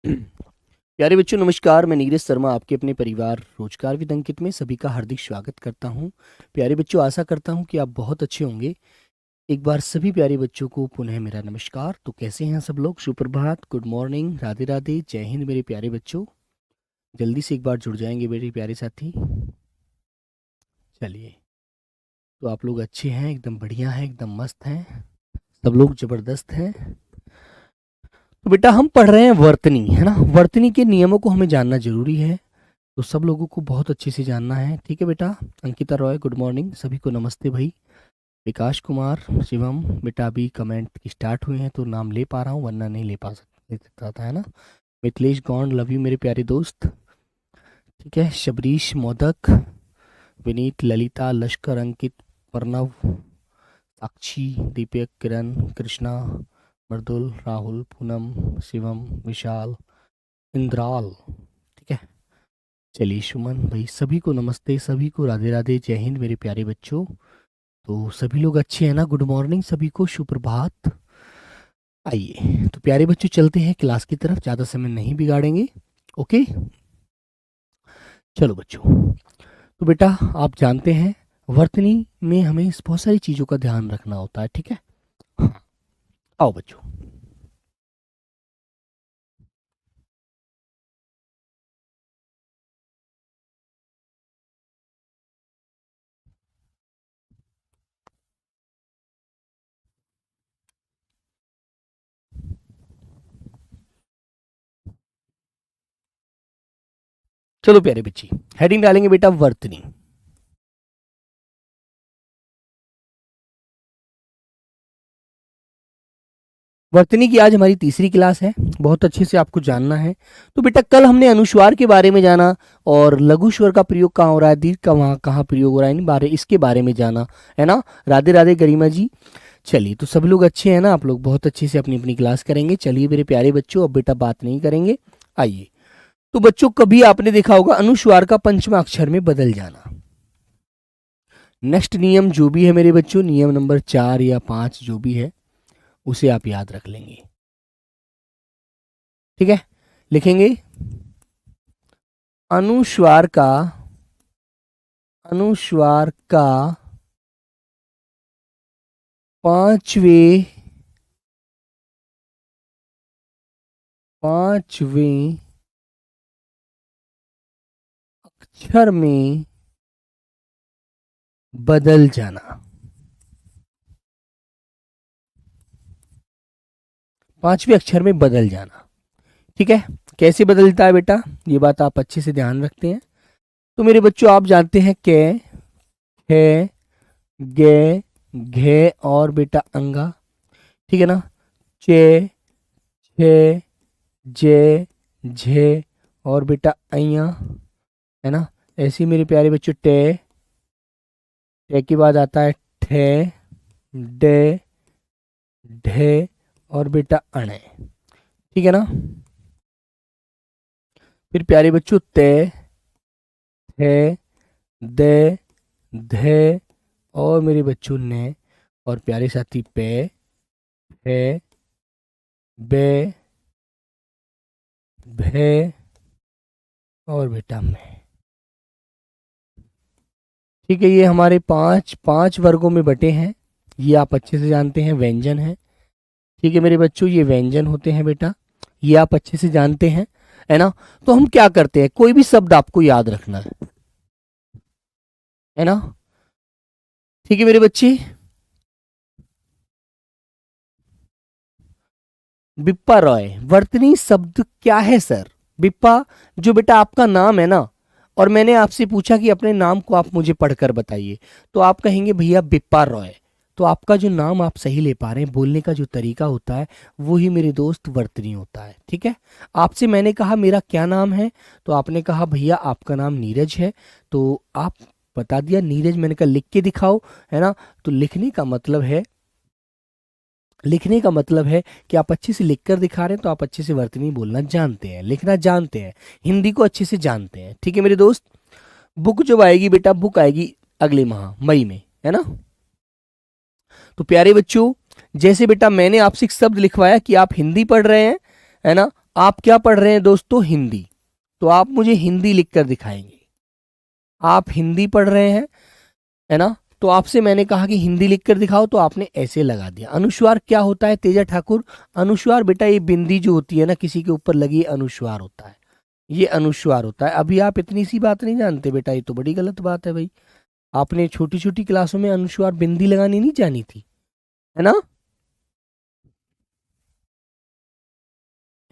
प्यारे बच्चों नमस्कार। मैं नीरज शर्मा आपके अपने परिवार रोजगार विद अंकित में सभी का हार्दिक स्वागत करता हूं। प्यारे बच्चों, आशा करता हूं कि आप बहुत अच्छे होंगे। एक बार सभी प्यारे बच्चों को पुनः मेरा नमस्कार। तो कैसे हैं सब लोग? सुप्रभात, गुड मॉर्निंग, राधे राधे, जय हिंद मेरे प्यारे बच्चों। जल्दी से एक बार जुड़ जाएंगे मेरे प्यारे साथी। चलिए, तो आप लोग अच्छे हैं, एकदम बढ़िया हैं, एकदम मस्त हैं, सब लोग जबरदस्त हैं। तो बेटा हम पढ़ रहे हैं वर्तनी, है ना। वर्तनी के नियमों को हमें जानना जरूरी है, तो सब लोगों को बहुत अच्छे से जानना है। ठीक है बेटा। अंकिता रॉय गुड मॉर्निंग, सभी को नमस्ते भाई। विकास कुमार, शिवम बेटा अभी कमेंट स्टार्ट हुए हैं तो नाम ले पा रहा हूँ, वरना नहीं ले सकता था, है ना। मिथिलेश गौंड, लव यू मेरे प्यारे दोस्त। ठीक है। शबरीश मोदक, विनीत, ललिता, लश्कर, अंकित, प्रणव, साक्षी, दीपक, किरण, कृष्णा, मर्दुल, राहुल, पूनम, शिवम, विशाल, इंद्राल। ठीक है। चलिए सुमन भाई, सभी को नमस्ते, सभी को राधे राधे, जय हिंद मेरे प्यारे बच्चों। तो सभी लोग अच्छे हैं ना? गुड मॉर्निंग सभी को, सुप्रभात। आइए तो प्यारे बच्चों चलते हैं क्लास की तरफ, ज़्यादा समय नहीं बिगाड़ेंगे। ओके, चलो बच्चों। तो बेटा आप जानते हैं वर्तनी में हमें बहुत सारी चीज़ों का ध्यान रखना होता है। ठीक है। हाँ, आओ बच्चों। चलो प्यारे बच्ची, हेडिंग डालेंगे बेटा वर्तनी। वर्तनी की आज हमारी तीसरी क्लास है, बहुत अच्छे से आपको जानना है। तो बेटा कल हमने अनुस्वार के बारे में जाना, और लघु स्वर का प्रयोग कहाँ हो रहा है, दीर्घ का वहाँ कहाँ प्रयोग हो रहा है, इसके बारे में जाना, है ना। राधे राधे गरिमा जी। चलिए, तो सब लोग अच्छे हैं ना? आप लोग बहुत अच्छे से अपनी अपनी क्लास करेंगे। चलिए मेरे प्यारे बच्चों, अब बेटा बात नहीं करेंगे। आइए, तो बच्चों कभी आपने देखा होगा अनुस्वार का पंचम अक्षर में बदल जाना। नेक्स्ट नियम जो भी है मेरे बच्चों, नियम नंबर 4 या 5 जो भी है, उसे आप याद रख लेंगे। ठीक है, लिखेंगे अनुस्वार का पांचवें अक्षर में बदल जाना। पांचवें अक्षर में बदल जाना। ठीक है। कैसे बदलता है बेटा, ये बात आप अच्छे से ध्यान रखते हैं। तो मेरे बच्चों आप जानते हैं कै, है, गे, घे और बेटा अंगा। ठीक है ना। चे, छे, जे, झे और बेटा अइया, है ना। ऐसे ही मेरे प्यारे बच्चों टे, टे के बाद आता है ठे, डे, ढे और बेटा अणे। ठीक है ना। फिर प्यारे बच्चों ते, थे, दे, धे और मेरे बच्चों ने, और प्यारे साथी पे, है, बे, भे और बेटा में। ठीक है, ये हमारे पांच पांच वर्गों में बटे हैं। ये आप अच्छे से जानते हैं, व्यंजन है। ठीक है मेरे बच्चों, ये व्यंजन होते हैं बेटा, ये आप अच्छे से जानते हैं, है ना। तो हम क्या करते हैं, कोई भी शब्द आपको याद रखना है ना। ठीक है मेरे बच्चे। बिप्पा रॉय, वर्तनी शब्द क्या है सर? बिप्पा, जो बेटा आपका नाम है ना, और मैंने आपसे पूछा कि अपने नाम को आप मुझे पढ़कर बताइए, तो आप कहेंगे भैया बिप्पा रॉय। तो आपका जो नाम आप सही ले पा रहे हैं, बोलने का जो तरीका होता है वो ही मेरे दोस्त वर्तनी होता है। ठीक है। आपसे मैंने कहा मेरा क्या नाम है, तो आपने कहा भैया आपका नाम नीरज है, तो आप बता दिया नीरज। मैंने कहा लिख के दिखाओ, है ना। तो लिखने का मतलब है कि आप अच्छे से लिखकर दिखा रहे हैं, तो आप अच्छे से वर्तनी बोलना जानते हैं, लिखना जानते हैं, हिंदी को अच्छे से जानते हैं। ठीक है मेरे दोस्त। बुक जब आएगी बेटा, बुक आएगी अगले माह मई में, है ना। तो प्यारे बच्चों, जैसे बेटा मैंने आपसे एक शब्द लिखवाया कि आप हिंदी पढ़ रहे हैं, है ना, आप क्या पढ़ रहे हैं दोस्तों? हिंदी। तो आप मुझे हिंदी लिखकर दिखाएंगे। आप हिंदी पढ़ रहे हैं, है ना? तो आपसे मैंने कहा कि हिंदी लिखकर दिखाओ, तो आपने ऐसे लगा दिया। अनुस्वार क्या होता है तेजा ठाकुर? अनुस्वार बेटा ये बिंदी जो होती है ना किसी के ऊपर लगी, अनुस्वार होता है। ये अनुस्वार होता है। अभी आप इतनी सी बात नहीं जानते बेटा, ये तो बड़ी गलत बात है भाई। आपने छोटी छोटी क्लासों में अनुस्वार बिंदी लगानी नहीं जानी थी, है ना?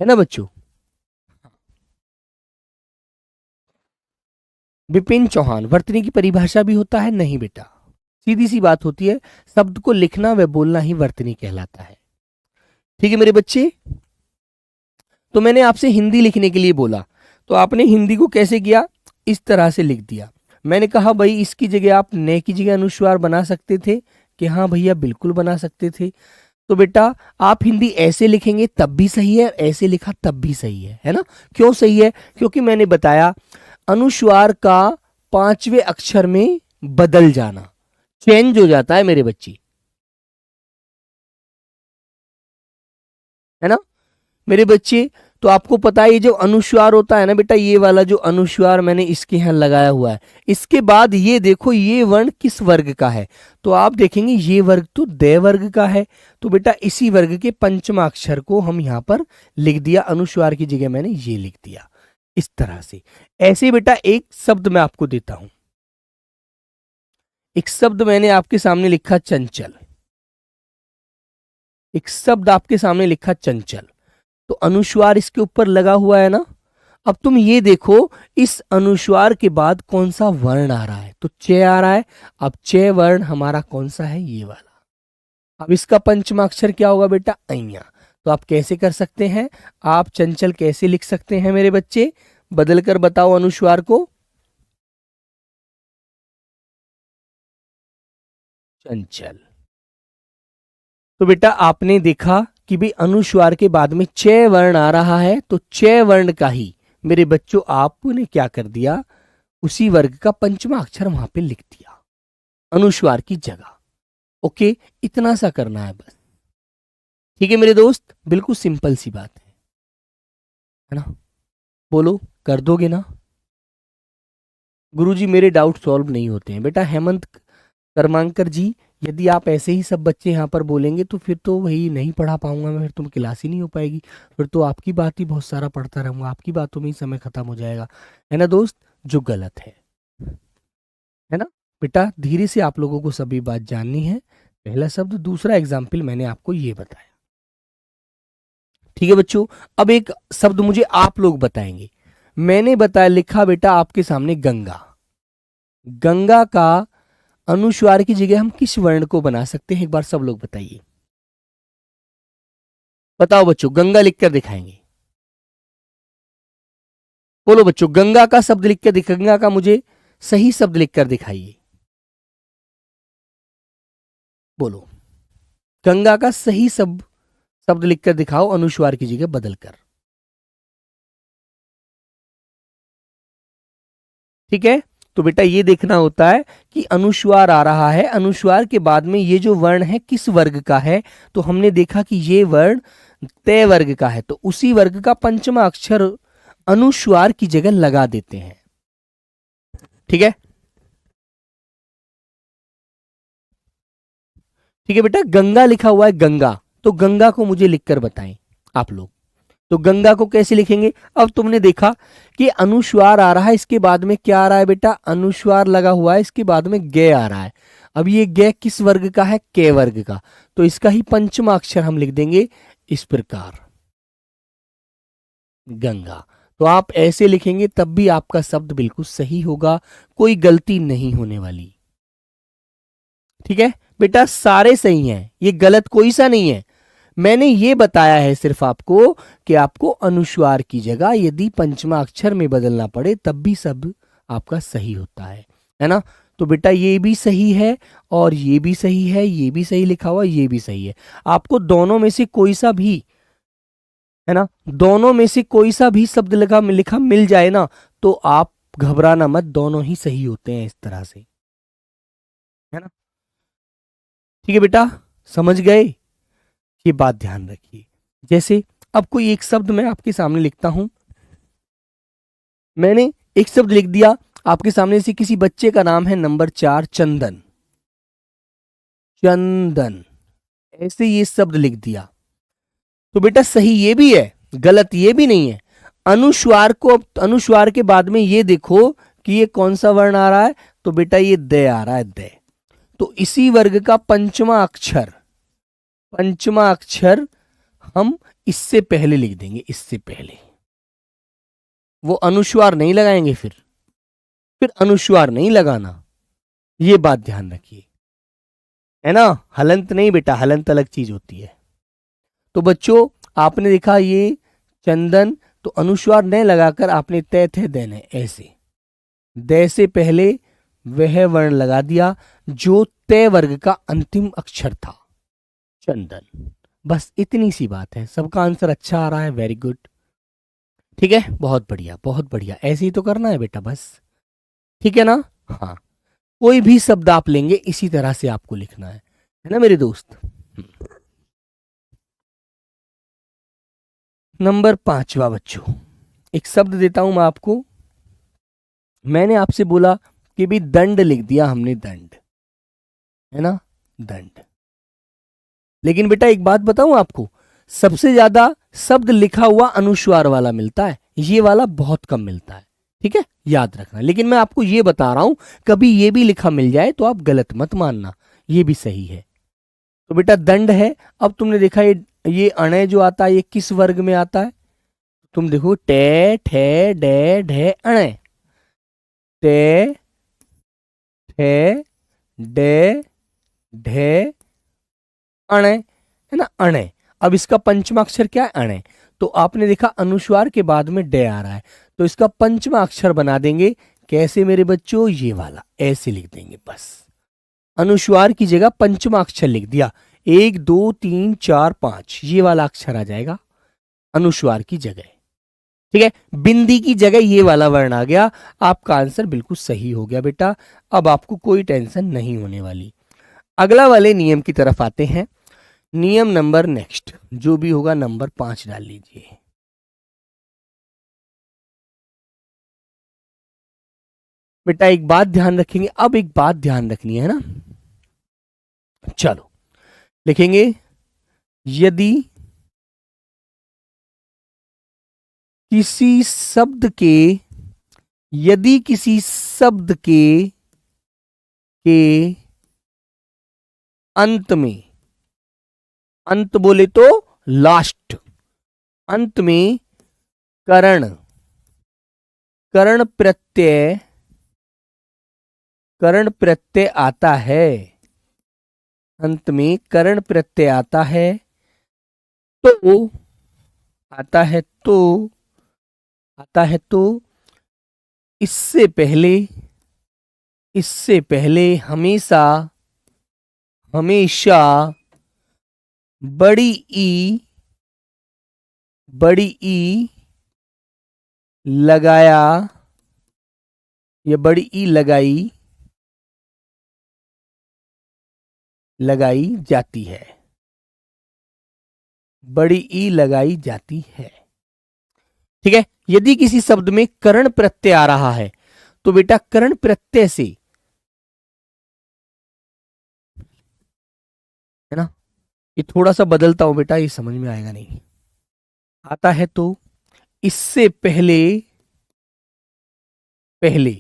है ना बच्चों? विपिन चौहान, वर्तनी की परिभाषा भी होता है? नहीं बेटा, सीधी सी बात होती है, शब्द को लिखना व बोलना ही वर्तनी कहलाता है। ठीक है मेरे बच्चे? तो मैंने आपसे हिंदी लिखने के लिए बोला, तो आपने हिंदी को कैसे किया? इस तरह से लिख दिया। मैंने कहा भाई इसकी जगह आप ने की जगह अनुस्वार बना सकते थे, कि हाँ भैया बिल्कुल बना सकते थे। तो बेटा आप हिंदी ऐसे लिखेंगे तब भी सही है, ऐसे लिखा तब भी सही है ना? क्यों सही है? क्योंकि मैंने बताया अनुस्वार का पांचवें अक्षर में बदल जाना, चेंज हो जाता है मेरे बच्चे, है ना मेरे बच्चे? तो आपको पता है ये जो अनुस्वार होता है ना बेटा, ये वाला जो अनुस्वार मैंने इसके यहां लगाया हुआ है, इसके बाद ये देखो ये वर्ण किस वर्ग का है? तो आप देखेंगे ये वर्ग तो दे वर्ग का है। तो बेटा इसी वर्ग के पंचमा अक्षर को हम यहां पर लिख दिया, अनुस्वार की जगह मैंने ये लिख दिया इस तरह से। ऐसे बेटा एक शब्द मैं आपको देता हूं, एक शब्द मैंने आपके सामने लिखा चंचल, एक शब्द आपके सामने लिखा चंचल, तो अनुस्वार इसके ऊपर लगा हुआ है ना? अब तुम ये देखो इस अनुस्वार के बाद कौन सा वर्ण आ रहा है? तो चे आ रहा है। अब चे वर्ण हमारा कौन सा है? ये वाला। अब इसका पंचमा अक्षर क्या होगा बेटा? अइया। तो आप कैसे कर सकते हैं? आप चंचल कैसे लिख सकते हैं मेरे बच्चे? बदल कर बताओ अनुस्वार को। चंचल। तो बेटा आपने देखा कि भाई अनुस्वार के बाद में चे वर्ण आ रहा है, तो चे वर्ण का ही मेरे बच्चों आपने क्या कर दिया? उसी वर्ग का पंचमा अक्षर वहां पे लिख दिया अनुस्वार की जगह। ओके, इतना सा करना है बस। ठीक है मेरे दोस्त, बिल्कुल सिंपल सी बात है ना? बोलो, कर दोगे ना? गुरुजी मेरे डाउट सॉल्व नहीं होते हैं बेटा। हेमंत कर्मांकर जी, यदि आप ऐसे ही सब बच्चे यहाँ पर बोलेंगे तो फिर तो वही नहीं पढ़ा पाऊंगा मैं, फिर तुम क्लास ही नहीं हो पाएगी, फिर तो आपकी बात ही बहुत सारा पढ़ता रहूंगा, आपकी बातों में ही समय खत्म हो जाएगा, है ना दोस्त? जो गलत है ना बेटा? धीरे से आप लोगों को सभी बात जाननी है। पहला शब्द, दूसरा एग्जाम्पल मैंने आपको ये बताया। ठीक है बच्चों, अब एक शब्द मुझे आप लोग बताएंगे। मैंने बताया, लिखा बेटा आपके सामने गंगा। गंगा का अनुस्वार की जगह हम किस वर्ण को बना सकते हैं? एक बार सब लोग बताइए। बताओ बच्चों, गंगा लिखकर दिखाएंगे। बोलो बच्चों, गंगा का शब्द लिखकर गंगा का मुझे सही शब्द लिखकर दिखाइए। बोलो, गंगा का सही शब्द लिखकर दिखाओ अनुस्वार की जगह बदलकर। ठीक है, तो बेटा ये देखना होता है कि अनुस्वार आ रहा है, अनुस्वार के बाद में ये जो वर्ण है किस वर्ग का है? तो हमने देखा कि ये वर्ण तय वर्ग का है, तो उसी वर्ग का पंचमा अक्षर अनुस्वार की जगह लगा देते हैं। ठीक है, ठीक है बेटा, गंगा लिखा हुआ है, गंगा, तो गंगा को मुझे लिखकर बताएं आप लोग। तो गंगा को कैसे लिखेंगे? अब तुमने देखा कि अनुस्वार आ रहा है, इसके बाद में क्या आ रहा है बेटा? अनुस्वार लगा हुआ है, इसके बाद में गे आ रहा है। अब ये गे किस वर्ग का है? के वर्ग का, तो इसका ही पंचमा अक्षर हम लिख देंगे इस प्रकार, गंगा। तो आप ऐसे लिखेंगे तब भी आपका शब्द बिल्कुल सही होगा, कोई गलती नहीं होने वाली। ठीक है बेटा, सारे सही हैं, ये गलत कोई सा नहीं है। मैंने ये बताया है सिर्फ आपको कि आपको अनुस्वार की जगह यदि पंचमा अक्षर में बदलना पड़े तब भी सब आपका सही होता है ना? तो बेटा ये भी सही है और ये भी सही है, ये भी सही लिखा हुआ, ये भी सही है। आपको दोनों में से कोई सा भी, है ना, दोनों में से कोई सा भी शब्द लिखा मिल जाए ना, तो आप घबराना मत, दोनों ही सही होते हैं इस तरह से, है ना? ठीक है बेटा, समझ गए? ये बात ध्यान रखिए। जैसे अब कोई एक शब्द मैं आपके सामने लिखता हूं। मैंने एक शब्द लिख दिया आपके सामने से, किसी बच्चे का नाम है नंबर 4 चंदन। चंदन ऐसे ये शब्द लिख दिया। तो बेटा सही ये भी है, गलत ये भी नहीं है। अनुस्वार को, अनुस्वार के बाद में ये देखो कि ये कौन सा वर्ण आ रहा है, तो बेटा ये दे आ रहा है, दे। तो इसी वर्ग का पंचमा अक्षर, पंचमा अक्षर हम इससे पहले लिख देंगे, इससे पहले। वो अनुस्वार नहीं लगाएंगे, फिर अनुस्वार नहीं लगाना, ये बात ध्यान रखिए, है ना। हलंत नहीं बेटा, हलंत अलग चीज होती है। तो बच्चों आपने देखा ये चंदन, तो अनुस्वार नहीं लगाकर आपने तय थे देने, ऐसे दे से पहले वह वर्ण लगा दिया जो तय वर्ग का अंतिम अक्षर था, चंदन। बस इतनी सी बात है। सबका आंसर अच्छा आ रहा है, वेरी गुड, ठीक है, बहुत बढ़िया बहुत बढ़िया। ऐसे ही तो करना है बेटा बस, ठीक है ना। हाँ, कोई भी शब्द आप लेंगे इसी तरह से आपको लिखना है ना मेरे दोस्त। नंबर 5वां बच्चों, एक शब्द देता हूं मैं आपको। मैंने आपसे बोला कि भी दंड लिख दिया हमने, दंड, है ना, दंड। लेकिन बेटा एक बात बताऊं आपको, सबसे ज्यादा शब्द लिखा हुआ अनुस्वार वाला मिलता है, ये वाला बहुत कम मिलता है, ठीक है, याद रखना। लेकिन मैं आपको ये बता रहा हूं, कभी ये भी लिखा मिल जाए तो आप गलत मत मानना, ये भी सही है। तो बेटा दंड है। अब तुमने देखा ये अणे जो आता है ये किस वर्ग में आता है, तुम देखो, टे ठे डे ढे अणे, टे ठे डे ढे अणे, है ना, अणे। अब इसका पंचमा अक्षर क्या है, अणे। तो आपने देखा अनुस्वार के बाद में डे आ रहा है, तो इसका पंचमा अक्षर बना देंगे। कैसे मेरे बच्चों, ये वाला ऐसे लिख देंगे बस। अनुस्वार की जगह पंचमा अक्षर लिख दिया, 1 2 3 4 5, ये वाला अक्षर आ जाएगा अनुस्वार की जगह, ठीक है। बिंदी की जगह ये वाला वर्ण आ गया। आपका आंसर बिल्कुल सही हो गया बेटा, अब आपको कोई टेंशन नहीं होने वाली। अगला वाले नियम की तरफ आते हैं। नियम नंबर नेक्स्ट जो भी होगा नंबर 5 डाल लीजिए। बेटा एक बात ध्यान रखेंगे, अब एक बात ध्यान रखनी है ना, चलो लिखेंगे, यदि किसी शब्द के, यदि किसी शब्द के अंत में, अंत बोले तो लास्ट, अंत में करण, करण प्रत्यय, करण प्रत्यय आता है, अंत में करण प्रत्यय आता है, तो आता है तो, आता है तो इससे पहले, इससे पहले हमेशा, हमेशा बड़ी ई, बड़ी ई लगाया, या बड़ी ई लगाई, लगाई जाती है, बड़ी ई लगाई जाती है, ठीक है। यदि किसी शब्द में करण प्रत्यय आ रहा है तो बेटा करण प्रत्यय से, है ना, ये थोड़ा सा बदलता हूं बेटा, ये समझ में आएगा नहीं। आता है तो इससे पहले, पहले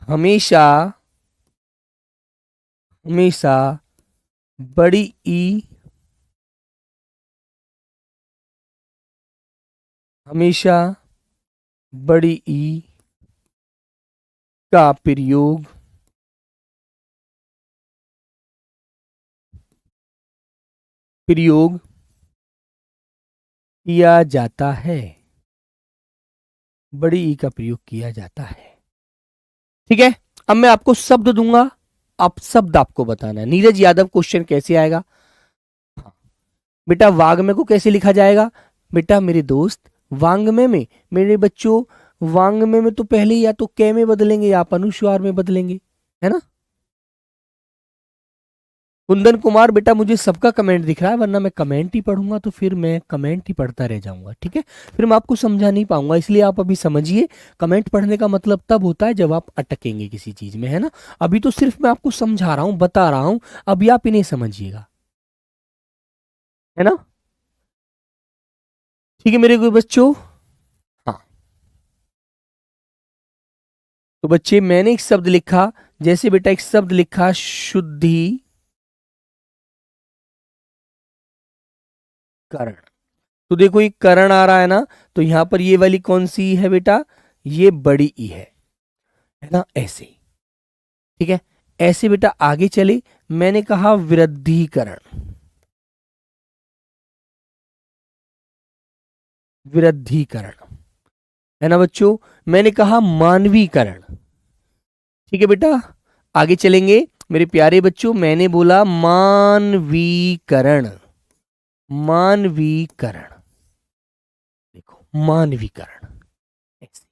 हमेशा, हमेशा बड़ी ई, हमेशा बड़ी ई का प्रयोग, प्रयोग किया जाता है, बड़ी ई का प्रयोग किया जाता है, ठीक है। अब मैं आपको शब्द दूंगा, अब शब्द आपको बताना है। नीरज यादव क्वेश्चन कैसे आएगा, हाँ। बेटा वांग्मय को कैसे लिखा जाएगा, बेटा मेरे दोस्त वांग्मय में, मेरे बच्चों वांग्मय में तो पहले या तो कै में बदलेंगे या आप अनुस्वार में बदलेंगे, है ना। कुंदन कुमार बेटा मुझे सबका कमेंट दिख रहा है, वरना मैं कमेंट ही पढ़ूंगा तो फिर मैं कमेंट ही पढ़ता रह जाऊंगा, ठीक है, फिर मैं आपको समझा नहीं पाऊंगा, इसलिए आप अभी समझिए। कमेंट पढ़ने का मतलब तब होता है जब आप अटकेंगे किसी चीज में, है ना। अभी तो सिर्फ मैं आपको समझा रहा हूं, बता रहा हूं, अभी आप इन्हें समझिएगा, है ना। ठीक है मेरे कोई बच्चों। हाँ, तो बच्चे मैंने एक शब्द लिखा, जैसे बेटा एक शब्द लिखा शुद्धिकरण। तो देखो ये करण आ रहा है ना, तो यहां पर ये वाली कौन सी है बेटा, ये बड़ी ई है ना, ऐसे। ठीक है, ऐसे बेटा आगे चले, मैंने कहा वृद्धिकरण, वृद्धिकरण, है ना बच्चों। मैंने कहा मानवीकरण। ठीक है बेटा, आगे चलेंगे मेरे प्यारे बच्चों, मैंने बोला मानवीकरण, मानवीकरण, देखो मानवीकरण ऐसे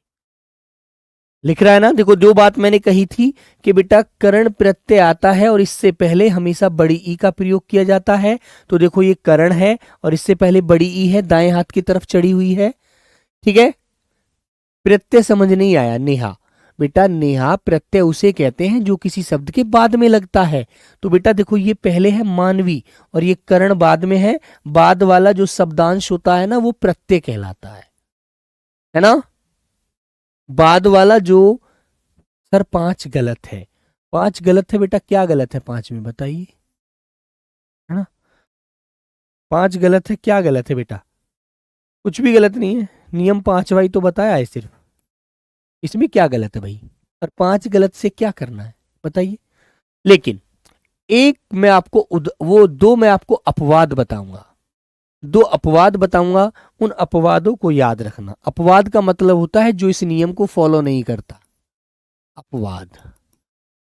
लिख रहा है ना। देखो जो बात मैंने कही थी कि बेटा करण प्रत्यय आता है और इससे पहले हमेशा बड़ी ई का प्रयोग किया जाता है, तो देखो ये करण है और इससे पहले बड़ी ई है, दाएं हाथ की तरफ चढ़ी हुई है। ठीक है, प्रत्यय समझ नहीं आया, नेहा बेटा, नेहा प्रत्यय उसे कहते हैं जो किसी शब्द के बाद में लगता है। तो बेटा देखो ये पहले है मानवी और ये करण बाद में है, बाद वाला जो शब्दांश होता है ना वो प्रत्यय कहलाता है ना। बाद वाला जो, सर 5 गलत है, 5 गलत है बेटा, क्या गलत है 5 में बताइए, है ना। 5 गलत है, क्या गलत है बेटा, कुछ भी गलत नहीं है, नियम 5 वाई तो बताया है सिर्फ, इसमें क्या गलत है भाई, और 5 गलत से क्या करना है बताइए। लेकिन एक मैं आपको वो दो मैं आपको अपवाद बताऊंगा, 2 अपवाद बताऊंगा, उन अपवादों को याद रखना। अपवाद का मतलब होता है जो इस नियम को फॉलो नहीं करता, अपवाद।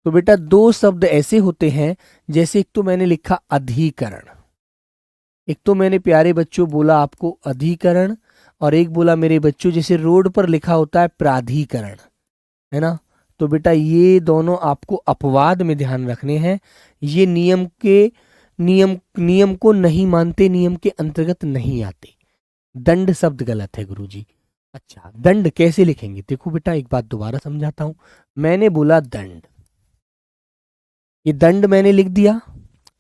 तो बेटा 2 शब्द ऐसे होते हैं, जैसे एक तो मैंने लिखा अधिकरण, एक तो मैंने प्यारे बच्चों बोला आपको अधिकरण, और एक बोला मेरे बच्चों जैसे रोड पर लिखा होता है प्राधिकरण, है ना। तो बेटा ये दोनों आपको अपवाद में ध्यान रखने हैं, ये नियम को नहीं मानते, नियम के अंतर्गत नहीं आते। दंड शब्द गलत है गुरुजी। अच्छा दंड कैसे लिखेंगे, देखो बेटा एक बात दोबारा समझाता हूं। मैंने बोला दंड, ये दंड मैंने लिख दिया,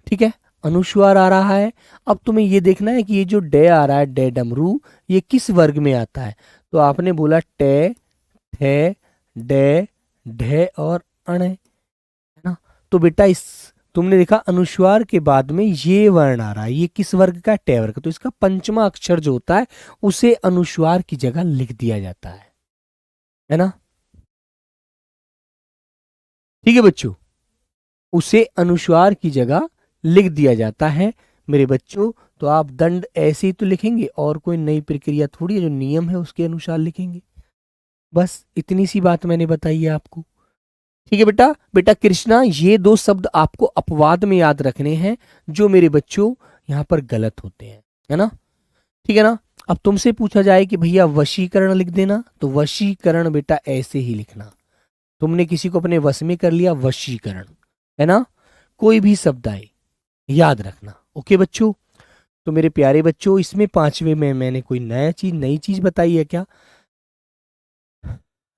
ठीक है, अनुस्वार आ रहा है। अब तुम्हें ये देखना है कि ये जो डे आ रहा है, डे डमरू, ये किस वर्ग में आता है। तो आपने बोला टे, थे, डे, ढे और अण, है ना। तो बेटा इस तुमने देखा अनुस्वार के बाद में ये वर्ण आ रहा है, ये किस वर्ग का, टे वर्ग। तो इसका पंचमा अक्षर जो होता है उसे अनुस्वार की जगह लिख दिया जाता है ना। ठीक है बच्चों, उसे अनुस्वार की जगह लिख दिया जाता है मेरे बच्चों। तो आप दंड ऐसे ही तो लिखेंगे, और कोई नई प्रक्रिया थोड़ी है, जो नियम है उसके अनुसार लिखेंगे। बस इतनी सी बात मैंने बताई है आपको। ठीक है बेटा, बेटा कृष्णा ये 2 शब्द आपको अपवाद में याद रखने हैं, जो मेरे बच्चों यहाँ पर गलत होते हैं, है ना। ठीक है ना। अब तुमसे पूछा जाए कि भैया वशीकरण लिख देना, तो वशीकरण बेटा ऐसे ही लिखना। तुमने किसी को अपने वश में कर लिया, वशीकरण, है ना। कोई भी शब्द आए याद रखना, ओके बच्चों। तो मेरे प्यारे बच्चों इसमें 5वें में मैंने कोई नई चीज बताई है क्या,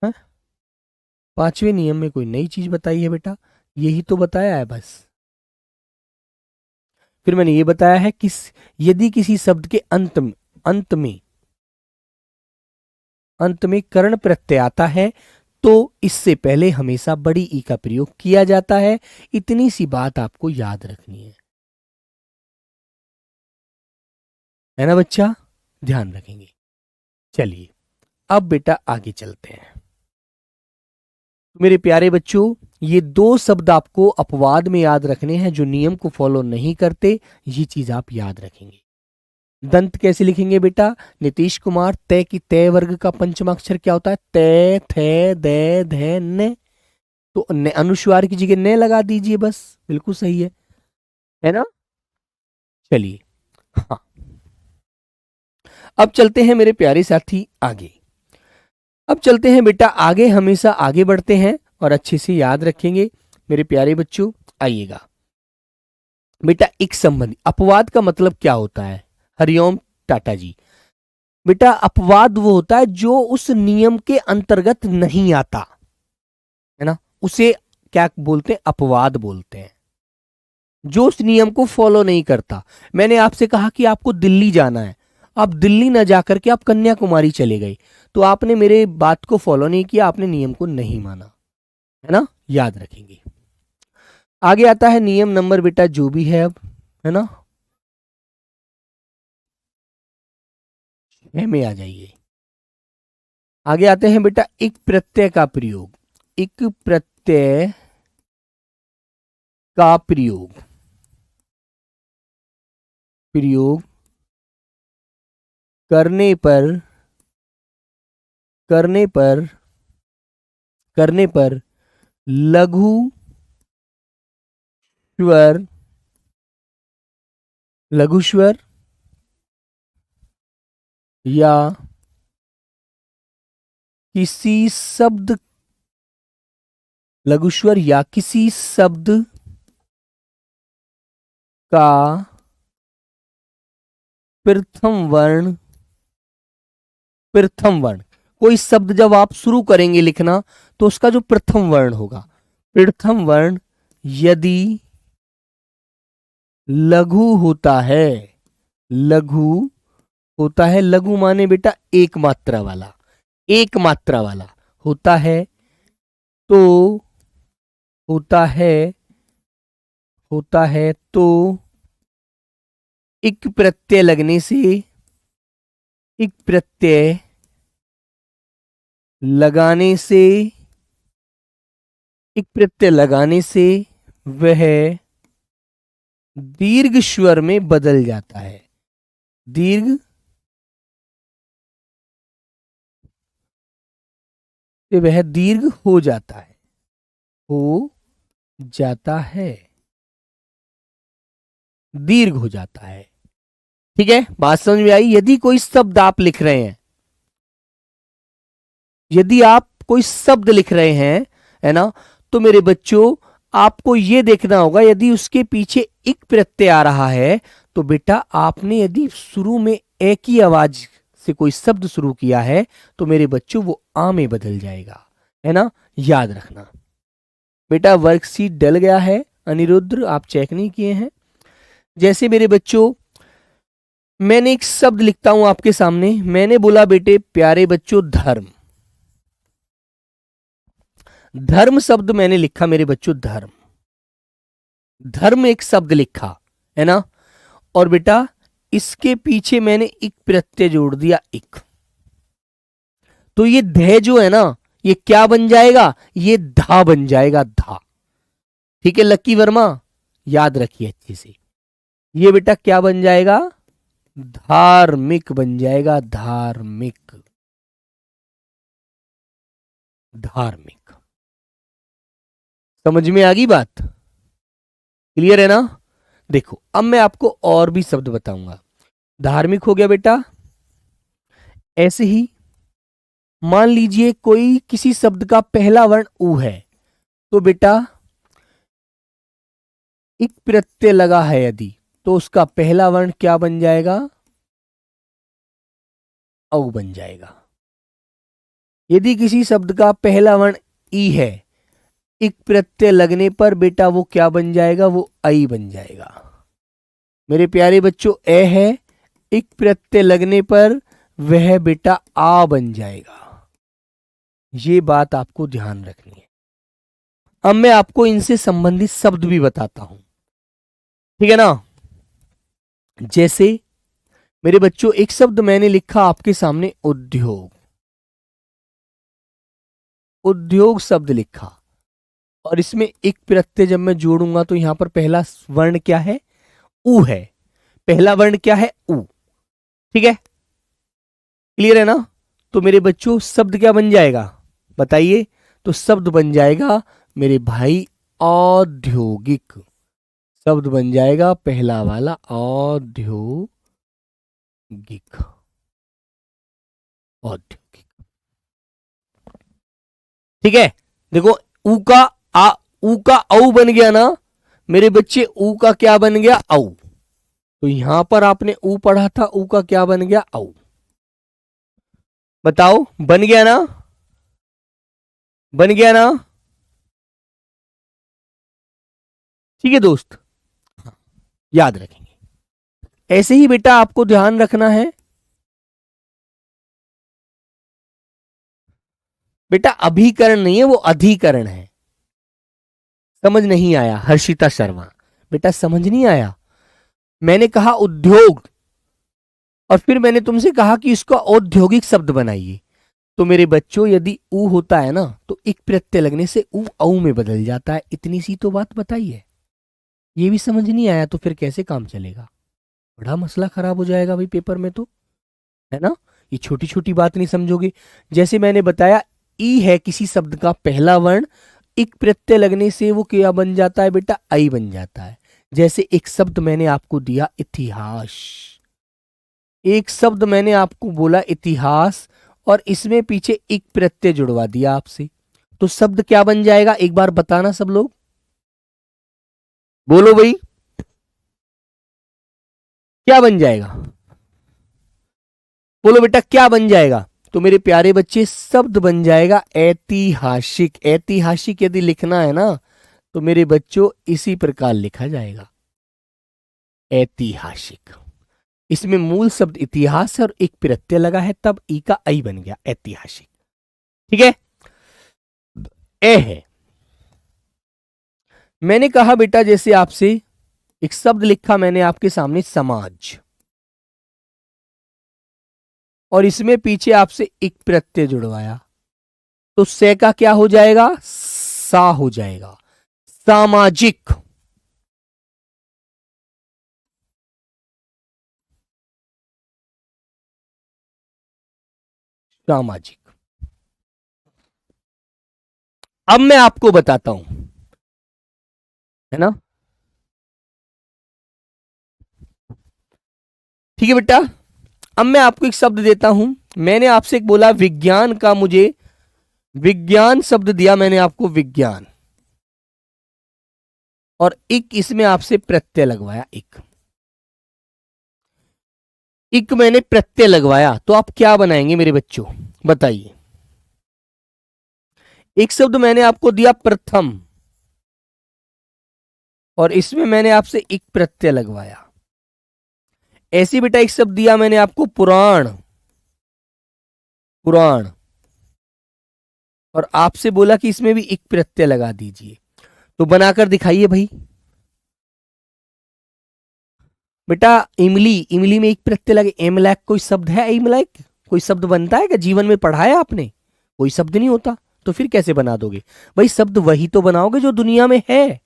है? 5वें नियम में कोई नई चीज बताई है बेटा, यही तो बताया है बस। फिर मैंने ये बताया है कि यदि किसी शब्द के अंत में कर्ण प्रत्यय आता है तो इससे पहले हमेशा बड़ी ई का प्रयोग किया जाता है। इतनी सी बात आपको याद रखनी है ना बच्चा, ध्यान रखेंगे। चलिए अब बेटा आगे चलते हैं। मेरे प्यारे बच्चों ये 2 शब्द आपको अपवाद में याद रखने हैं, जो नियम को फॉलो नहीं करते, ये चीज आप याद रखेंगे। दंत कैसे लिखेंगे बेटा, नीतीश कुमार, तय की तय वर्ग का पंचमाक्षर क्या होता है, तय, थे, दे, धे, ने। तो अनुस्वार की जगह ने लगा दीजिए, बस बिल्कुल सही है ना। चलिए हाँ, अब चलते हैं मेरे प्यारे साथी आगे। अब चलते हैं बेटा आगे, हमेशा आगे बढ़ते हैं और अच्छे से याद रखेंगे मेरे प्यारे बच्चों। आइएगा, बेटा एक संबंधी, अपवाद का मतलब क्या होता है? हरिओम टाटा जी, बेटा अपवाद वो होता है जो उस नियम के अंतर्गत नहीं आता, है ना, उसे क्या बोलते हैं? अपवाद बोलते हैं, जो उस नियम को फॉलो नहीं करता। मैंने आपसे कहा कि आपको दिल्ली जाना है, आप दिल्ली ना जाकर के आप कन्याकुमारी चले गए, तो आपने मेरे बात को फॉलो नहीं किया, आपने नियम को नहीं माना, है ना, याद रखेंगे। आगे आता है नियम नंबर बेटा जो भी है अब, है ना, 6 में आ जाइए। आगे आते हैं बेटा एक प्रत्यय का प्रयोग। एक प्रत्यय का प्रयोग, प्रयोग करने पर, करने पर, करने पर लघु स्वर, लघु स्वर या किसी शब्द, लघु स्वर या किसी शब्द का प्रथम वर्ण, प्रथम वर्ण, कोई शब्द जब आप शुरू करेंगे लिखना तो उसका जो प्रथम वर्ण होगा, प्रथम वर्ण यदि लघु होता है, लघु होता है, लघु माने बेटा एक मात्रा वाला, एक मात्रा वाला होता है, तो होता है, होता है तो एक प्रत्यय लगने से, एक प्रत्यय लगाने से, एक प्रत्यय लगाने से वह दीर्घ स्वर में बदल जाता है, दीर्घ से वह दीर्घ हो जाता है, हो जाता है, दीर्घ हो जाता है। ठीक है, बात समझ में आई? यदि कोई शब्द आप लिख रहे हैं, यदि आप कोई शब्द लिख रहे हैं, है ना, तो मेरे बच्चों आपको यह देखना होगा यदि उसके पीछे एक प्रत्यय आ रहा है तो बेटा आपने यदि शुरू में एक ही आवाज से कोई शब्द शुरू किया है तो मेरे बच्चों वो आ में बदल जाएगा, है ना, याद रखना। बेटा वर्कशीट डल गया है, अनिरुद्ध आप चेक नहीं किए हैं। जैसे मेरे बच्चों मैंने एक शब्द लिखता हूं आपके सामने, मैंने बोला बेटे प्यारे बच्चों धर्म, धर्म शब्द मैंने लिखा मेरे बच्चों, धर्म, धर्म एक शब्द लिखा, है ना, और बेटा इसके पीछे मैंने एक प्रत्यय जोड़ दिया, एक, तो ये ध जो है ना ये क्या बन जाएगा? ये धा बन जाएगा, धा। ठीक है लक्की वर्मा, याद रखिए अच्छे से, ये बेटा क्या बन जाएगा? धार्मिक बन जाएगा, धार्मिक, धार्मिक। समझ में आ गई बात? क्लियर है ना? देखो अब मैं आपको और भी शब्द बताऊंगा। धार्मिक हो गया बेटा, ऐसे ही मान लीजिए कोई किसी शब्द का पहला वर्ण ऊ है तो बेटा एक प्रत्यय लगा है यदि तो उसका पहला वर्ण क्या बन जाएगा? औ बन जाएगा। यदि किसी शब्द का पहला वर्ण ई है, एक प्रत्यय लगने पर बेटा वो क्या बन जाएगा? वो आई बन जाएगा। मेरे प्यारे बच्चों ए है, एक प्रत्यय लगने पर वह बेटा आ बन जाएगा। ये बात आपको ध्यान रखनी है। अब मैं आपको इनसे संबंधित शब्द भी बताता हूं, ठीक है ना। जैसे मेरे बच्चों एक शब्द मैंने लिखा आपके सामने उद्योग, उद्योग शब्द लिखा और इसमें एक प्रत्यय जब मैं जोड़ूंगा तो यहां पर पहला वर्ण क्या है? ऊ है। पहला वर्ण क्या है? ऊ। ठीक है, क्लियर है ना? तो मेरे बच्चों शब्द क्या बन जाएगा बताइए? तो शब्द बन जाएगा मेरे भाई औद्योगिक, शब्द बन जाएगा पहला वाला औद्योगिक, औद्योगिक। ठीक है, देखो ऊ का आ, ऊ का औ बन गया ना, मेरे बच्चे ऊ का क्या बन गया? औ। तो यहां पर आपने ऊ पढ़ा था, ऊ का क्या बन गया? औ। बताओ, बन गया ना? बन गया ना? ठीक है दोस्त, याद रखेंगे। ऐसे ही बेटा आपको ध्यान रखना है बेटा, अभिकरण नहीं है वो अधिकरण है। समझ नहीं आया हर्षिता शर्मा? बेटा समझ नहीं आया? मैंने कहा उद्योग, और फिर मैंने तुमसे कहा कि इसका औद्योगिक शब्द बनाइए। तो मेरे बच्चों, यदि ऊ होता है ना तो एक प्रत्यय लगने से ऊ औ में बदल जाता है। इतनी सी तो बात बताई है। ये भी समझ नहीं आया तो फिर कैसे काम चलेगा? बड़ा मसला खराब हो जाएगा भाई पेपर में तो, है ना? ये छोटी छोटी बात नहीं समझोगे। जैसे मैंने बताया, ई है किसी शब्द का पहला वर्ण, एक प्रत्यय लगने से वो क्या बन जाता है बेटा? आई बन जाता है। जैसे एक शब्द मैंने आपको दिया इतिहास, एक शब्द मैंने आपको बोला इतिहास, और इसमें पीछे एक प्रत्यय जुड़वा दिया आपसे, तो शब्द क्या बन जाएगा? एक बार बताना सब लोग, बोलो भाई, क्या बन जाएगा? बोलो बेटा, क्या बन जाएगा? तो मेरे प्यारे बच्चे, शब्द बन जाएगा ऐतिहासिक। ऐतिहासिक यदि लिखना है ना तो मेरे बच्चों इसी प्रकार लिखा जाएगा, ऐतिहासिक। इसमें मूल शब्द इतिहास है और एक प्रत्यय लगा है, तब ई का आई बन गया, ऐतिहासिक। ठीक है? ए है, मैंने कहा बेटा, जैसे आपसे एक शब्द लिखा मैंने आपके सामने समाज, और इसमें पीछे आपसे एक प्रत्यय जुड़वाया, तो से का क्या हो जाएगा? सा हो जाएगा, सामाजिक। सामाजिक। अब मैं आपको बताता हूं, है ना? ठीक है बेटा, अब मैं आपको एक शब्द देता हूं। मैंने आपसे एक बोला विज्ञान का, मुझे विज्ञान शब्द दिया मैंने आपको, विज्ञान, और एक इसमें आपसे प्रत्यय लगवाया, एक मैंने प्रत्यय लगवाया, तो आप क्या बनाएंगे मेरे बच्चों? बताइए। एक शब्द मैंने आपको दिया प्रथम, और इसमें मैंने आपसे एक प्रत्यय लगवाया। ऐसे बेटा एक शब्द दिया मैंने आपको पुराण, पुराण, और आपसे बोला कि इसमें भी एक प्रत्यय लगा दीजिए। तो बनाकर दिखाइए भाई। बेटा इमली, इमली में एक प्रत्यय लगे, एमलैक कोई शब्द है? एमलैक कोई शब्द बनता है क्या? जीवन में पढ़ा है आपने? कोई शब्द नहीं होता, तो फिर कैसे बना दोगे भाई? शब्द वही तो बनाओगे जो दुनिया में है।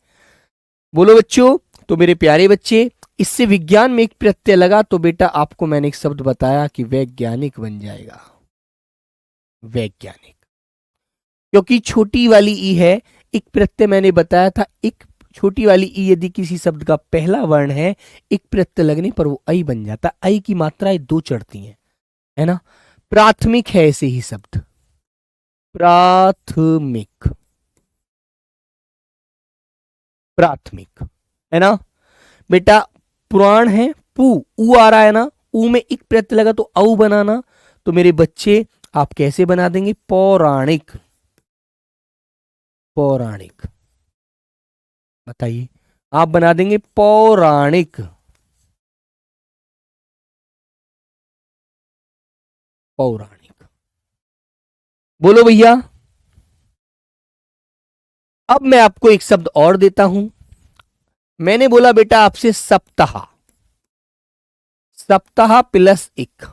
बोलो बच्चों। तो मेरे प्यारे बच्चे, इससे विज्ञान में एक प्रत्यय लगा, तो बेटा आपको मैंने एक शब्द बताया कि वैज्ञानिक बन जाएगा, वैज्ञानिक। क्योंकि छोटी वाली ई है, एक प्रत्यय मैंने बताया था, एक छोटी वाली ई यदि किसी शब्द का पहला वर्ण है, एक प्रत्यय लगने पर वो आई बन जाता। आई की मात्राएं दो चढ़ती हैं, है ना? प्राथमिक है ऐसे ही शब्द, प्राथमिक, प्राथमिक, है ना बेटा? पुराण है, पू, ऊ आ रहा है ना, ऊ में एक प्रत्यय लगा तो औ बनाना। तो मेरे बच्चे आप कैसे बना देंगे? पौराणिक, पौराणिक। बताइए, आप बना देंगे पौराणिक, पौराणिक। बोलो भैया। अब मैं आपको एक शब्द और देता हूं। मैंने बोला बेटा आपसे सप्ताह, सप्ताह प्लस एक,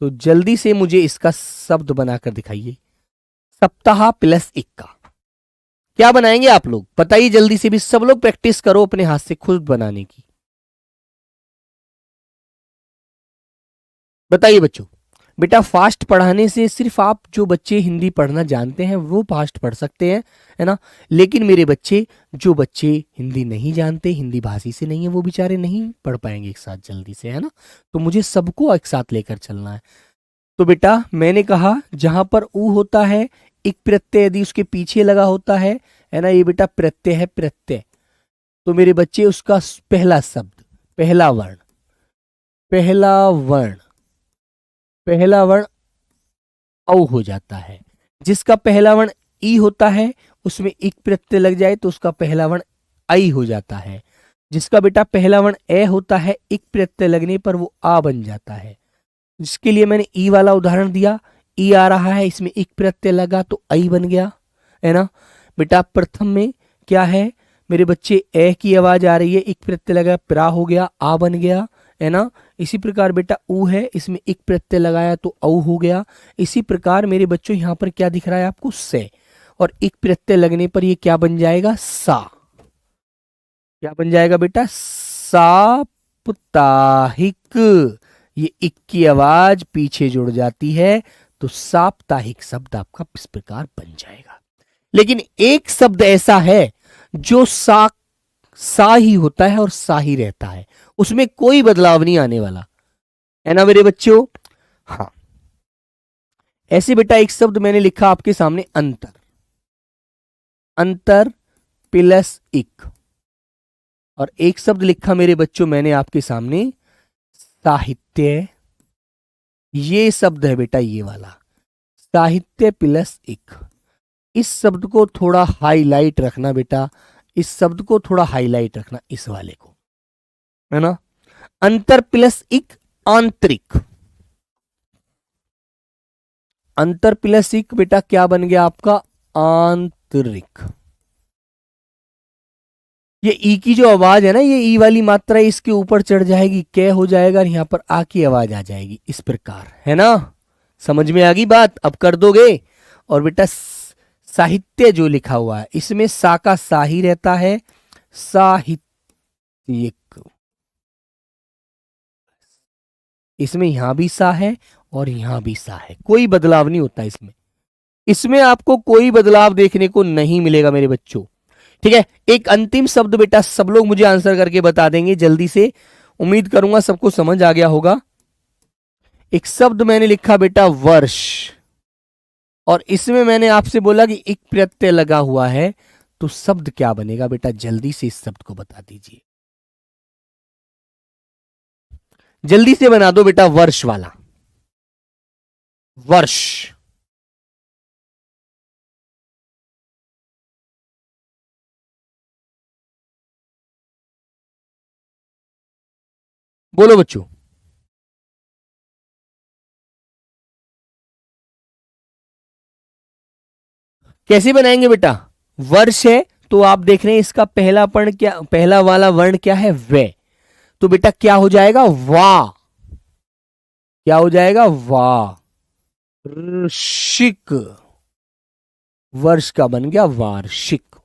तो जल्दी से मुझे इसका शब्द बनाकर दिखाइए। सप्ताह प्लस एक का क्या बनाएंगे आप लोग? बताइए जल्दी से भी, सब लोग प्रैक्टिस करो अपने हाथ से खुद बनाने की। बताइए बच्चों। बेटा फास्ट पढ़ाने से सिर्फ आप जो बच्चे हिंदी पढ़ना जानते हैं वो फास्ट पढ़ सकते हैं, है ना? लेकिन मेरे बच्चे, जो बच्चे हिंदी नहीं जानते, हिंदी भाषी से नहीं है, वो बेचारे नहीं पढ़ पाएंगे एक साथ जल्दी से, है ना? तो मुझे सबको एक साथ लेकर चलना है। तो बेटा मैंने कहा जहां पर ऊ होता है, एक प्रत्यय यदि उसके पीछे लगा होता है ना, ये बेटा प्रत्यय है, प्रत्यय। तो मेरे बच्चे उसका पहला शब्द, पहला वर्ण, पहला वर्ण, पहला वर्ण औ हो जाता है। जिसका पहला वर्ण ई होता है उसमें इक प्रत्यय लग जाए तो उसका पहला वर्ण आई हो जाता है। जिसका बेटा पहला वर्ण ए होता है, इक प्रत्यय लगने पर वो आ बन जाता है। जिसके लिए मैंने ई वाला उदाहरण दिया, ई आ रहा है, इसमें इक प्रत्यय लगा तो आई बन गया, है ना बेटा। प्रथम में क्या है मेरे बच्चे, ए की आवाज आ रही है, इक प्रत्यय लगा, प्रा हो गया, आ बन गया, है ना। इसी प्रकार बेटा ऊ है, इसमें इक प्रत्यय लगाया तो औ हो गया। इसी प्रकार मेरे बच्चों यहाँ पर क्या दिख रहा है आपको, से, और इक प्रत्यय लगने पर ये क्या बन जाएगा, सा। क्या बन जाएगा बेटा, साप्ताहिक। ये इक की आवाज पीछे जुड़ जाती है तो साप्ताहिक शब्द आपका इस प्रकार बन जाएगा। लेकिन एक शब्द ऐसा है जो सा ही होता है और सा ही रहता है, उसमें कोई बदलाव नहीं आने वाला, है ना मेरे बच्चों। हाँ, ऐसे बेटा एक शब्द मैंने लिखा आपके सामने, अंतर, अंतर प्लस इक। और एक शब्द लिखा मेरे बच्चों मैंने आपके सामने, साहित्य। ये शब्द है बेटा ये वाला, साहित्य प्लस इक। इस शब्द को थोड़ा हाईलाइट रखना बेटा, इस शब्द को थोड़ा हाईलाइट रखना, इस वाले को, है ना। अंतर प्लस इक, आंतरिक। अंतर प्लस इक बेटा क्या बन गया आपका, आंतरिक। ये ई की जो आवाज है ना, ये ई वाली मात्रा इसके ऊपर चढ़ जाएगी, कै हो जाएगा, और यहां पर आ की आवाज आ जाएगी, इस प्रकार, है ना। समझ में आ गई बात, अब कर दोगे। और बेटा साहित्य जो लिखा हुआ है इसमें सा का सा ही रहता है, साहित्यिक। इसमें यहां भी सा है और यहां भी सा है, कोई बदलाव नहीं होता इसमें। इसमें आपको कोई बदलाव देखने को नहीं मिलेगा मेरे बच्चों, ठीक है। एक अंतिम शब्द बेटा सब लोग मुझे आंसर करके बता देंगे जल्दी से, उम्मीद करूंगा सबको समझ आ गया होगा। एक शब्द मैंने लिखा बेटा वर्ष, और इसमें मैंने आपसे बोला कि एक प्रत्यय लगा हुआ है, तो शब्द क्या बनेगा बेटा, जल्दी से इस शब्द को बता दीजिए, जल्दी से बना दो बेटा, वर्ष वाला, वर्ष। बोलो बच्चों, कैसे बनाएंगे बेटा, वर्ष है तो आप देख रहे हैं इसका पहला वर्ण क्या, पहला वाला वर्ण क्या है, वे। तो बेटा क्या हो जाएगा, वा। क्या हो जाएगा, वा। ऋषिक, वर्ष का बन गया वार्षिक।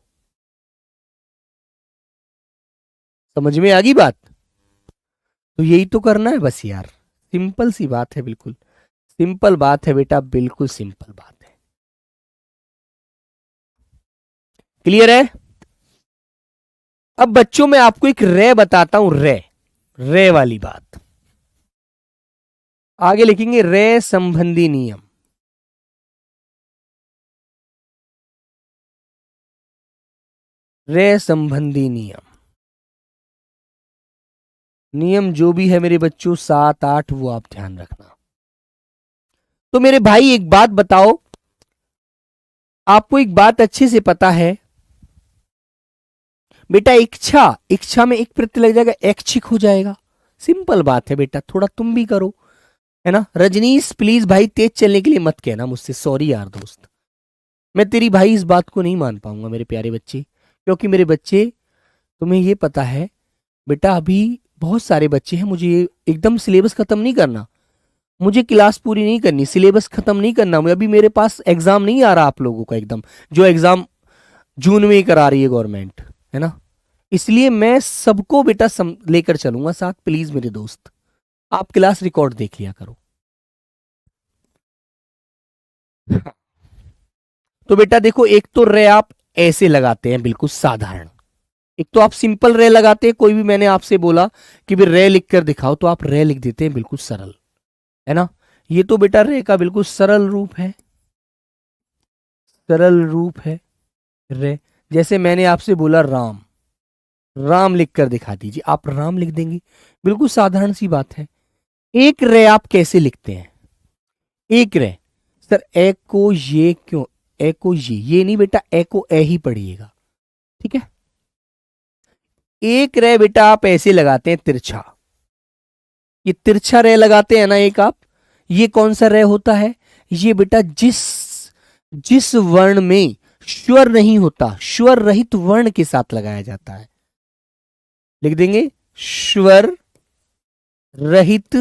समझ में आ गई बात। तो यही तो करना है बस यार, सिंपल सी बात है, बिल्कुल सिंपल बात है बेटा, बिल्कुल सिंपल बात है। क्लियर है। अब बच्चों मैं आपको एक रे बताता हूं, रे, रे वाली बात। आगे लिखेंगे रे संबंधी नियम। रे संबंधी नियम, नियम जो भी है मेरे बच्चों 7 8 वो आप ध्यान रखना। तो मेरे भाई एक बात बताओ, आपको एक बात अच्छे से पता है बेटा, इच्छा, इच्छा में एक प्रत्यय लग जाएगा, ऐच्छिक हो जाएगा। सिंपल बात है बेटा, थोड़ा तुम भी करो, है ना। रजनीश प्लीज भाई तेज चलने के लिए मत कहना मुझसे, सॉरी यार दोस्त, मैं तेरी भाई इस बात को नहीं मान पाऊंगा मेरे प्यारे बच्चे, क्योंकि मेरे बच्चे तुम्हें ये पता है बेटा, अभी बहुत सारे बच्चे हैं, मुझे एकदम सिलेबस खत्म नहीं करना, मुझे क्लास पूरी नहीं करनी, सिलेबस खत्म नहीं करना, अभी मेरे पास एग्जाम नहीं आ रहा आप लोगों का एकदम, जो एग्जाम जून में ही करा रही है गवर्नमेंट, है ना। इसलिए मैं सबको बेटा लेकर चलूंगा साथ, प्लीज मेरे दोस्त आप क्लास रिकॉर्ड देख लिया करो। तो बेटा देखो, एक तो रे आप ऐसे लगाते हैं बिल्कुल साधारण, एक तो आप सिंपल रे लगाते हैं, कोई भी मैंने आपसे बोला कि भी रे लिख कर दिखाओ तो आप रे लिख देते हैं बिल्कुल सरल, है ना। ये तो बेटा रे का बिल्कुल सरल रूप है, सरल रूप है रे। जैसे मैंने आपसे बोला राम, राम लिख कर दिखा दीजिए। आप राम लिख देंगे, बिल्कुल साधारण सी बात है। एक रे आप कैसे लिखते हैं? एक रे सर, ए को ये क्यों, ए को ये नहीं बेटा, ए को ए ही पढ़िएगा, ठीक है। एक रे बेटा आप ऐसे लगाते हैं तिरछा, ये तिरछा रे लगाते हैं ना एक आप। ये कौन सा रे होता है? ये बेटा जिस जिस वर्ण में स्वर नहीं होता, स्वर रहित वर्ण के साथ लगाया जाता है। लिख देंगे स्वर रहित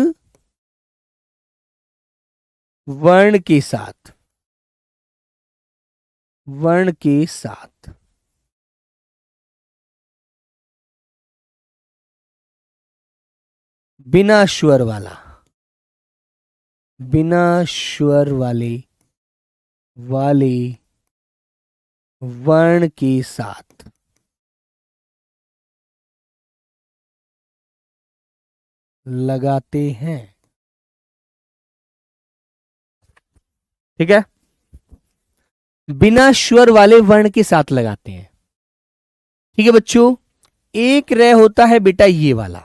वर्ण के साथ, वर्ण के साथ। बिना स्वर वाला, बिना स्वर वाले वाले वर्ण के साथ लगाते हैं, ठीक है। बिना स्वर वाले वर्ण के साथ लगाते हैं, ठीक है बच्चों। एक रे होता है बेटा ये वाला,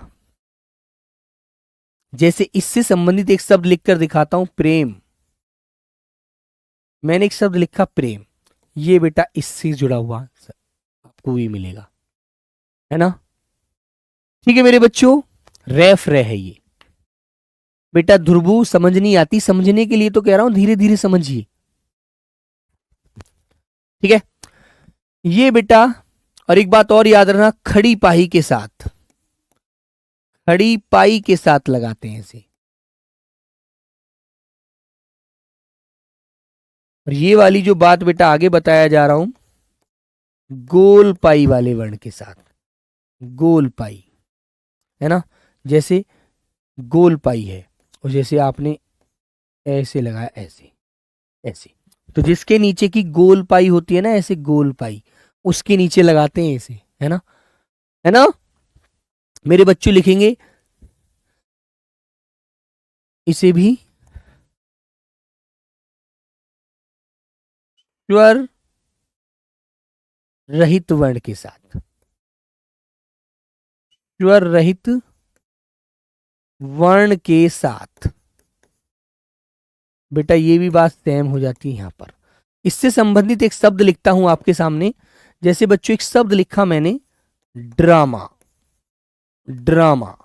जैसे इससे संबंधित एक शब्द लिखकर दिखाता हूं, प्रेम। मैंने एक शब्द लिखा प्रेम, ये बेटा इससे जुड़ा हुआ आपको भी मिलेगा, है ना, ठीक है मेरे बच्चों। रेफ रे है ये बेटा। ध्रुवु समझ नहीं आती, समझने के लिए तो कह रहा हूं, धीरे धीरे समझिए, ठीक है। ये बेटा, और एक बात और याद रखना, खड़ी पाही के साथ, खड़ी पाई के साथ लगाते हैं इसे। और ये वाली जो बात बेटा आगे बताया जा रहा हूं, गोल पाई वाले वर्ण के साथ, गोल पाई, है ना, जैसे गोल पाई है, और जैसे आपने ऐसे लगाया, ऐसे ऐसे, तो जिसके नीचे की गोल पाई होती है ना, ऐसे गोल पाई, उसके नीचे लगाते हैं ऐसे, है ना, है ना मेरे बच्चों। लिखेंगे इसे भी स्वर रहित वर्ण के साथ, स्वर रहित वर्ण के साथ बेटा, ये भी बात सेम हो जाती है यहां पर। इससे संबंधित एक शब्द लिखता हूं आपके सामने, जैसे बच्चों एक शब्द लिखा मैंने, ड्रामा, ड्रामा,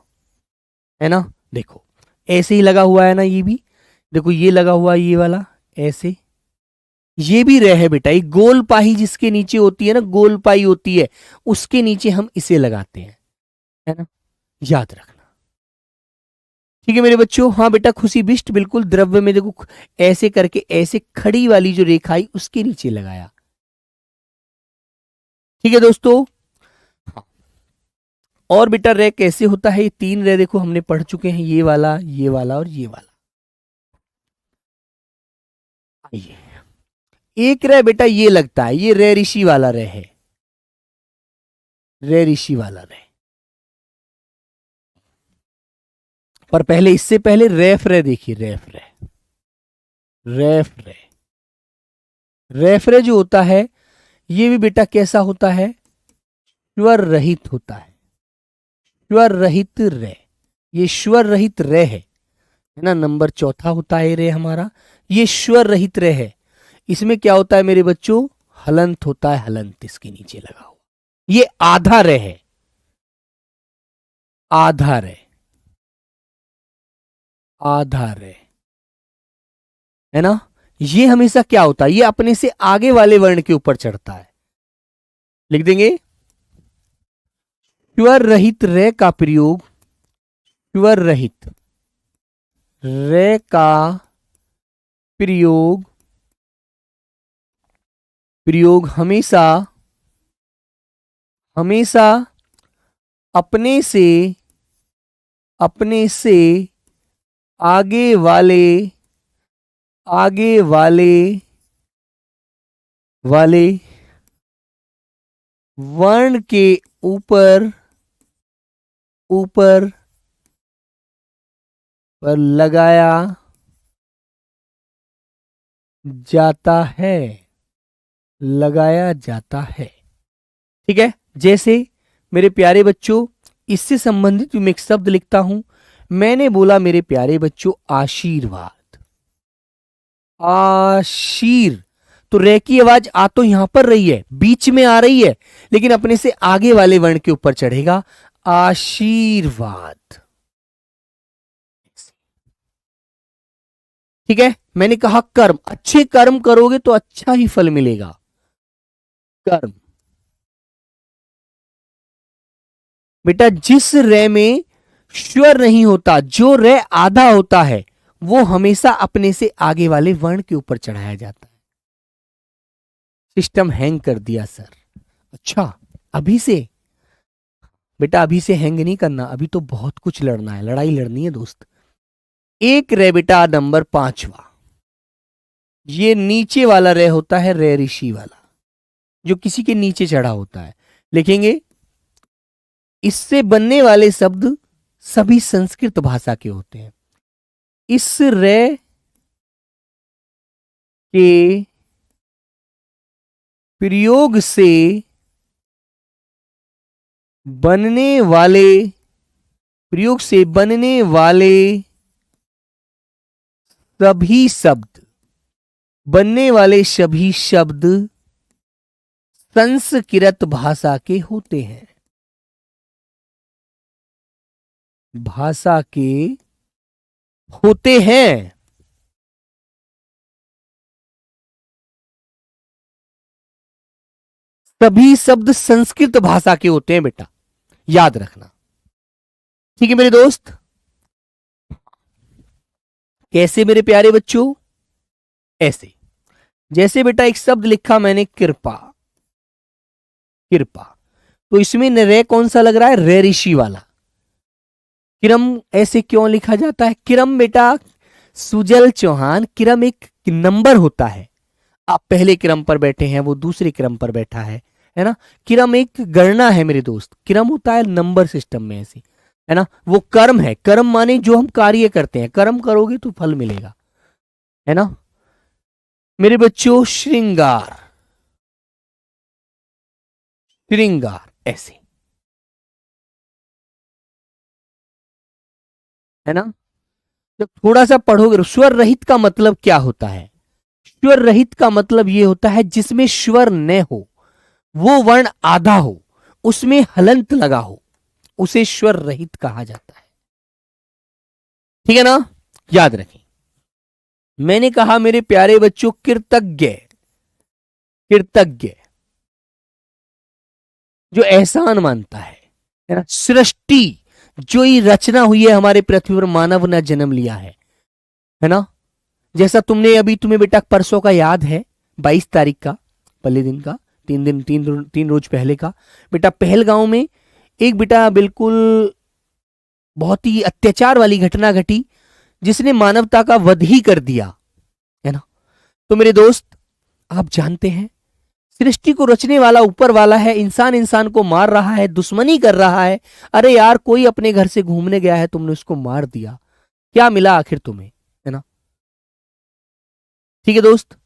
है ना, देखो ऐसे ही लगा हुआ है ना, ये भी देखो, ये लगा हुआ है ये वाला ऐसे, ये भी रह है बेटा। एक गोल पाही जिसके नीचे होती है ना, गोल पाई होती है, उसके नीचे हम इसे लगाते हैं, है ना, याद रखना, ठीक है मेरे बच्चों। हाँ बेटा, खुशी बिष्ट बिल्कुल द्रव्य में देखो, ऐसे करके ऐसे खड़ी वाली जो रेखा आई उसके नीचे लगाया, ठीक है दोस्तों। हाँ। और बेटा रे कैसे होता है? ये तीन रे देखो हमने पढ़ चुके हैं, ये वाला, ये वाला और ये वाला। ये एक रे बेटा ये लगता है, ये रे ऋषि वाला रे है, रे ऋषि वाला रे। पर पहले, इससे पहले रेफ रे देखिए, रेफ रे, रेफ रे, रेफ रे जो होता है, ये भी बेटा कैसा होता है? स्वर रहित होता है, स्वर रहित रे, ये स्वर रहित रे है ना, नंबर चौथा होता है रे हमारा, ये स्वर रहित रे है। इसमें क्या होता है मेरे बच्चों? हलंत होता है, हलंत इसके नीचे लगा हुआ, ये आधा रे है, आधा रे, आधा रे, है ना। ये हमेशा क्या होता है? ये अपने से आगे वाले वर्ण के ऊपर चढ़ता है। लिख देंगे स्वर रहित रे का प्रयोग, स्वर रहित रे का प्रयोग, प्रयोग हमेशा, हमेशा अपने से, अपने से आगे वाले, आगे वाले, वाले वर्ण के ऊपर, ऊपर पर लगाया जाता है, लगाया जाता है, ठीक है। जैसे मेरे प्यारे बच्चों, इससे संबंधित मैं एक शब्द लिखता हूं। मैंने बोला मेरे प्यारे बच्चों आशीर्वाद, आशीर। तो रे की आवाज आ तो यहां पर रही है, बीच में आ रही है, लेकिन अपने से आगे वाले वर्ण के ऊपर चढ़ेगा, आशीर्वाद। ठीक है, मैंने कहा कर्म, अच्छे कर्म करोगे तो अच्छा ही फल मिलेगा। कर्म बेटा, जिस रे में स्वर नहीं होता, जो रे आधा होता है, वो हमेशा अपने से आगे वाले वर्ण के ऊपर चढ़ाया जाता है। सिस्टम हैंग कर दिया सर। अच्छा, अभी से बेटा, अभी से हैंग नहीं करना, अभी तो बहुत कुछ लड़ना है, लड़ाई लड़नी है दोस्त। एक रे बेटा नंबर 5वां, ये नीचे वाला रे होता है, रे ऋषि वाला, जो किसी के नीचे चढ़ा होता है। लिखेंगे, इससे बनने वाले शब्द सभी संस्कृत भाषा के होते हैं। इस रे के प्रयोग से बनने वाले, प्रयोग से बनने वाले सभी शब्द, बनने वाले सभी शब्द संस्कृत भाषा के होते हैं, भाषा के होते हैं। सभी शब्द संस्कृत भाषा के होते हैं बेटा, याद रखना। ठीक है मेरे दोस्त, कैसे मेरे प्यारे बच्चों? ऐसे, जैसे बेटा एक शब्द लिखा मैंने कृपा, कृपा, तो इसमें रे कौन सा लग रहा है? रे ऋषि वाला। किरम ऐसे क्यों लिखा जाता है? किरम बेटा, सुजल चौहान, किरम एक नंबर होता है। आप पहले क्रम पर बैठे हैं, वो दूसरे क्रम पर बैठा है ना। किरम एक गणना है मेरे दोस्त, किरम होता है नंबर सिस्टम में ऐसे, है ना। वो कर्म है, कर्म माने जो हम कार्य करते हैं, कर्म करोगे तो फल मिलेगा, है ना मेरे बच्चों। श्रृंगार, श्रृंगार ऐसे, है ना। जब थोड़ा सा पढ़ोगे, स्वर रहित का मतलब क्या होता है? स्वर रहित का मतलब यह होता है जिसमें स्वर न हो, वो वर्ण आधा हो, उसमें हलंत लगा हो, उसे स्वर रहित कहा जाता है। ठीक है ना, याद रखें। मैंने कहा मेरे प्यारे बच्चों कृतज्ञ, कृतज्ञ जो एहसान मानता है ना। सृष्टि, जो ये रचना हुई है हमारे पृथ्वी पर, मानव ने जन्म लिया है ना। जैसा तुमने अभी, तुम्हें बेटा परसों का याद है, 22 तारीख का, पहले दिन का, 3 रोज पहले का बेटा, पहलगांव में एक बेटा बिल्कुल बहुत ही अत्याचार वाली घटना घटी, जिसने मानवता का वध ही कर दिया, है ना। तो मेरे दोस्त, आप जानते हैं सृष्टि को रचने वाला ऊपर वाला है, इंसान इंसान को मार रहा है, दुश्मनी कर रहा है। अरे यार, कोई अपने घर से घूमने गया है, तुमने उसको मार दिया, क्या मिला आखिर तुम्हें, है ना। ठीक है दोस्त,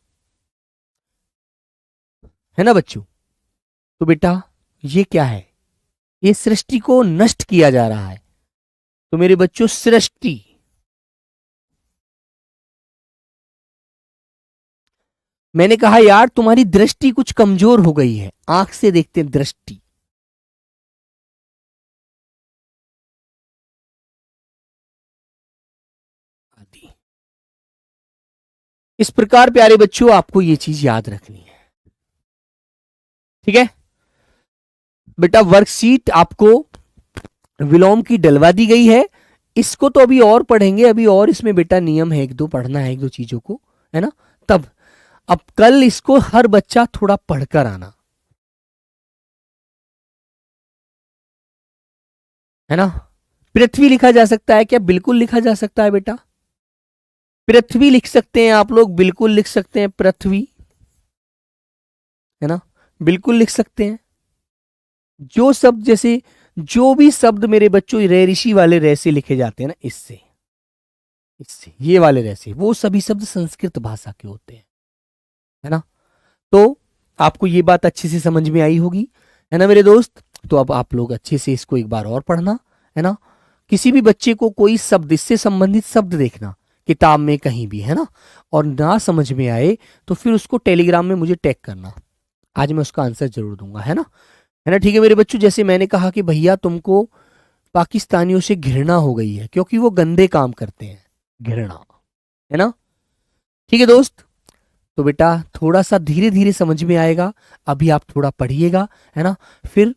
है ना बच्चों। तो बेटा ये क्या है? ये सृष्टि को नष्ट किया जा रहा है। तो मेरे बच्चों, सृष्टि, मैंने कहा यार तुम्हारी दृष्टि कुछ कमजोर हो गई है, आंख से देखते हैं दृष्टि। आदि, इस प्रकार प्यारे बच्चों आपको ये चीज याद रखनी है। ठीक है बेटा, वर्कशीट आपको विलोम की डलवा दी गई है। इसको तो अभी और पढ़ेंगे, अभी और इसमें बेटा नियम है, एक दो पढ़ना है, एक दो चीजों को, है ना। तब अब कल इसको हर बच्चा थोड़ा पढ़कर आना, है ना। पृथ्वी लिखा जा सकता है क्या? बिल्कुल लिखा जा सकता है बेटा, पृथ्वी लिख सकते हैं आप लोग, बिल्कुल लिख सकते हैं पृथ्वी, है ना, बिल्कुल लिख सकते हैं। जो शब्द, जैसे जो भी शब्द मेरे बच्चों रे ऋषि वाले रे से लिखे जाते हैं ना, इससे इससे ये वाले रे से, वो सभी शब्द संस्कृत भाषा के होते हैं, है ना। तो आपको ये बात अच्छे से समझ में आई होगी, है ना मेरे दोस्त। तो अब आप लोग अच्छे से इसको एक बार और पढ़ना, है ना। किसी भी बच्चे को कोई शब्द, इससे संबंधित शब्द देखना किताब में कहीं भी, है ना, और ना समझ में आए तो फिर उसको टेलीग्राम में मुझे टैग करना। आज मैं उसका आंसर जरूर दूंगा, है ना, है ना। ठीक है मेरे बच्चों, जैसे मैंने कहा कि भैया तुमको पाकिस्तानियों से घृणा हो गई है क्योंकि वो गंदे काम करते हैं, घृणा, है ना। ठीक है दोस्त, तो बेटा थोड़ा सा धीरे धीरे समझ में आएगा, अभी आप थोड़ा पढ़िएगा, है ना, फिर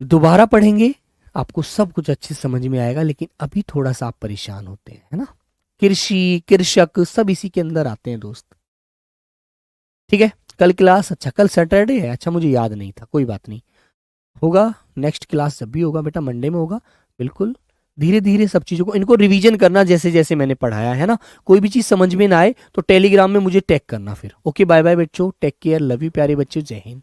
दोबारा पढ़ेंगे, आपको सब कुछ अच्छे समझ में आएगा, लेकिन अभी थोड़ा सा आप परेशान होते हैं, है ना। कृषि, कृषक सब इसी के अंदर आते हैं दोस्त। ठीक है, कल क्लास, अच्छा कल सैटरडे है, अच्छा मुझे याद नहीं था, कोई बात नहीं, होगा नेक्स्ट क्लास जब भी होगा बेटा, मंडे में होगा, बिल्कुल। धीरे धीरे सब चीज़ों को, इनको रिवीजन करना जैसे जैसे मैंने पढ़ाया है ना। कोई भी चीज़ समझ में ना आए तो टेलीग्राम में मुझे टैग करना फिर। ओके बाय बाय बच्चों, टेक केयर, लव यू प्यारे बच्चों, जय हिंद।